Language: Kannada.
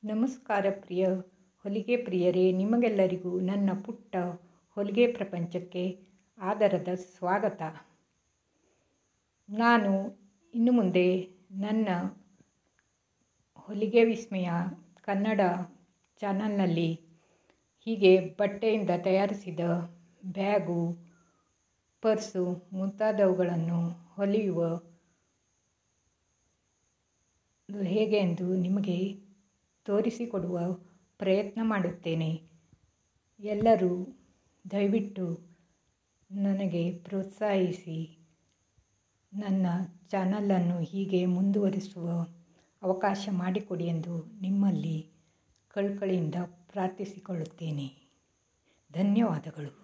ನಮಸ್ಕಾರ ಪ್ರಿಯ ಹೊಲಿಗೆ ಪ್ರಿಯರೇ, ನಿಮಗೆಲ್ಲರಿಗೂ ನನ್ನ ಪುಟ್ಟ ಹೊಲಿಗೆ ಪ್ರಪಂಚಕ್ಕೆ ಆದರದ ಸ್ವಾಗತ. ನಾನು ಇನ್ನು ಮುಂದೆ ನನ್ನ ಹೊಲಿಗೆ ವಿಸ್ಮಯ ಕನ್ನಡ ಚಾನಲ್ನಲ್ಲಿ ಹೀಗೆ ಬಟ್ಟೆಯಿಂದ ತಯಾರಿಸಿದ ಬ್ಯಾಗು, ಪರ್ಸು ಮುಂತಾದವುಗಳನ್ನು ಹೊಲಿಯುವ ಹೇಗೆ ಎಂದು ನಿಮಗೆ ತೋರಿಸಿಕೊಡುವ ಪ್ರಯತ್ನ ಮಾಡುತ್ತೇನೆ. ಎಲ್ಲರೂ ದಯವಿಟ್ಟು ನನಗೆ ಪ್ರೋತ್ಸಾಹಿಸಿ ನನ್ನ ಚಾನಲನ್ನು ಹೀಗೆ ಮುಂದುವರಿಸುವ ಅವಕಾಶ ಮಾಡಿಕೊಡಿ ಎಂದು ನಿಮ್ಮಲ್ಲಿ ಕಳಕಳಿಯಿಂದ ಪ್ರಾರ್ಥಿಸಿಕೊಳ್ಳುತ್ತೇನೆ. ಧನ್ಯವಾದಗಳು.